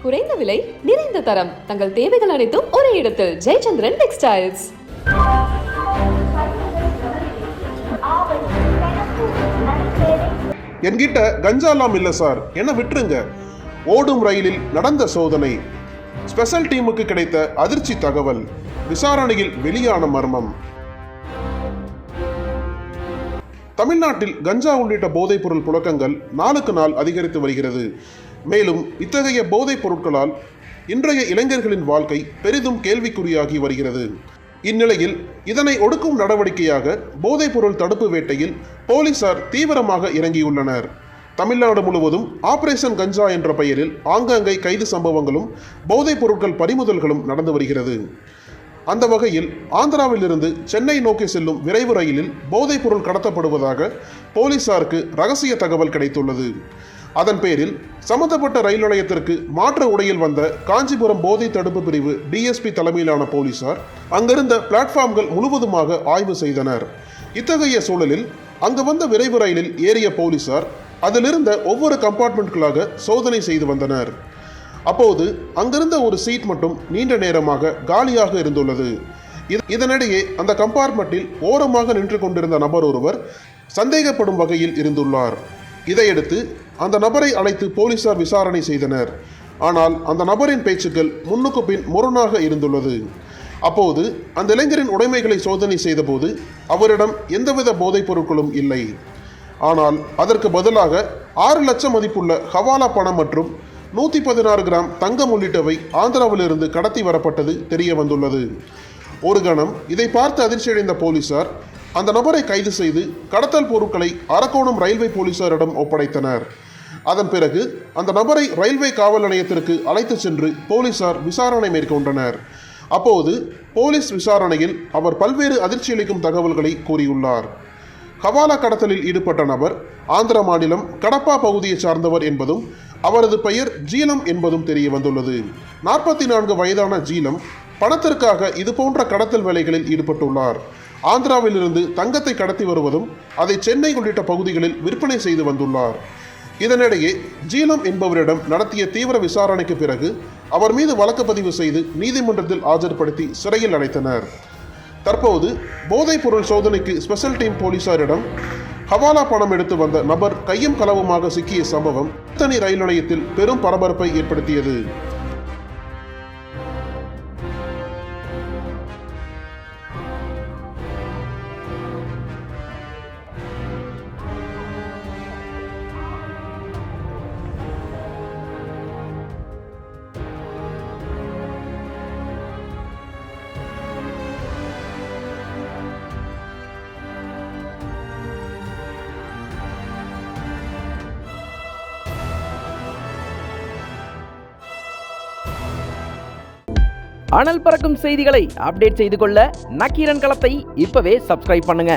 குறைந்த விலை, நிறைந்த தரம். தங்கள் தேவைகள் அனைத்தும் ஒரே இடத்தில். ஜெயச்சந்திரன் டெக்ஸ்டைல்ஸ். என்கிட்ட கஞ்சாலாம் இல்ல சார், என்ன விட்டுருங்க. ஓடும் ரயிலில் நடந்த சோதனை. ஸ்பெஷல் டீமுக்கு கிடைத்த அதிர்ச்சி தகவல். விசாரணையில் வெளியான மர்மம். தமிழ்நாட்டில் கஞ்சா உள்ளிட்ட போதைப் பொருள் புழக்கங்கள் நாளுக்கு நாள் அதிகரித்து வருகிறது. மேலும் இத்தகைய போதைப் பொருட்களால் இன்றைய இளைஞர்களின் வாழ்க்கை பெரிதும் கேள்விக்குறியாகி வருகிறது. இந்நிலையில் இதனை ஒடுக்கும் நடவடிக்கையாக போதைப் பொருள் தடுப்பு வேட்டையில் போலீசார் தீவிரமாக இறங்கியுள்ளனர். தமிழ்நாடு முழுவதும் ஆபரேஷன் கஞ்சா என்ற பெயரில் ஆங்காங்கே கைது சம்பவங்களும் போதைப் பொருட்கள் பறிமுதல்களும் நடந்து வருகிறது. அந்த வகையில் ஆந்திராவிலிருந்து சென்னை நோக்கி செல்லும் விரைவு ரயிலில் போதைப் பொருள் கடத்தப்படுவதாக போலீசாருக்கு ரகசிய தகவல் கிடைத்துள்ளது. அதன் பேரில் சம்பந்தப்பட்ட ரயில் நிலையத்திற்கு மாற்று உடையில் வந்த காஞ்சிபுரம் போதை தடுப்பு பிரிவு டிஎஸ்பி தலைமையிலான போலீசார் அங்கிருந்த பிளாட்ஃபார்ம்கள் முழுவதுமாக ஆய்வு செய்தனர். இத்தகைய சூழலில் அங்கு வந்த விரைவு ரயிலில் ஏறிய போலீசார் அதிலிருந்த ஒவ்வொரு கம்பார்ட்மெண்ட்களாக சோதனை செய்து வந்தனர். அப்போது அங்கிருந்த ஒரு சீட் மட்டும் நீண்ட நேரமாக காலியாக இருந்துள்ளது. இதனிடையே அந்த கம்பார்ட்மெண்ட்டில் ஓரமாக நின்று கொண்டிருந்த நபர் ஒருவர் சந்தேகப்படும் வகையில் இருந்துள்ளார். இதையடுத்து அந்த நபரை அழைத்து போலீசார் விசாரணை செய்தனர். ஆனால் அந்த நபரின் பேச்சுக்கள் முன்னுக்கு பின் முரணாக இருந்துள்ளது. அப்போது அந்த இளைஞரின் உடைமைகளை சோதனை செய்தபோது அவரிடம் எந்தவித போதைப் பொருட்களும் இல்லை. ஆனால் அதற்கு பதிலாக 6 லட்சம் மதிப்புள்ள ஹவாலா பணம் மற்றும் 116 கிராம் தங்கம் உள்ளிட்டவை ஆந்திராவிலிருந்து கடத்தி வரப்பட்டது தெரிய வந்துள்ளது. ஒரு கணம் இதை பார்த்து அதிர்ச்சியடைந்த போலீசார் அந்த நபரை கைது செய்து கடத்தல் பொருட்களை அரக்கோணம் ரயில்வே போலீசாரிடம் ஒப்படைத்தனர். அதன் பிறகு அந்த நபரை ரயில்வே காவல் நிலையத்திற்கு அழைத்து சென்று போலீசார் விசாரணை மேற்கொண்டனர். அப்போது போலீஸ் விசாரணையில் அவர் பல்வேறு அதிர்ச்சியளிக்கும் தகவல்களை கூறியுள்ளார். ஹவாலா கடத்தலில் ஈடுபட்ட நபர் ஆந்திர மாநிலம் கடப்பா பகுதியை சார்ந்தவர் என்பதும் அவரது பெயர் ஜீலம் என்பதும் தெரிய வந்துள்ளது. 44 வயதான ஜீலம் பணத்திற்காக இதுபோன்ற கடத்தல் வேலைகளில் ஈடுபட்டுள்ளார். ஆந்திராவிலிருந்து தங்கத்தை கடத்தி வருவதும் அதை சென்னை உள்ளிட்ட பகுதிகளில் விற்பனை செய்து வந்துள்ளார். இதனிடையே ஜீலம் என்பவரிடம் நடத்திய தீவிர விசாரணைக்கு பிறகு அவர் மீது வழக்கு பதிவு செய்து நீதிமன்றத்தில் ஆஜர்படுத்தி சிறையில் அடைத்தனர். தற்போது போதைப் பொருள் சோதனைக்கு ஸ்பெஷல் டீம் போலீசாரிடம் ஹவாலா பணம் எடுத்து வந்த நபர் கையும் களவுமாக சிக்கிய சம்பவம் தனி ரயில் நிலையத்தில் பெரும் பரபரப்பை ஏற்படுத்தியது. அனல் பறக்கும் செய்திகளை அப்டேட் செய்து கொள்ள நக்கீரன் களத்தை இப்பவே சப்ஸ்கிரைப் பண்ணுங்க.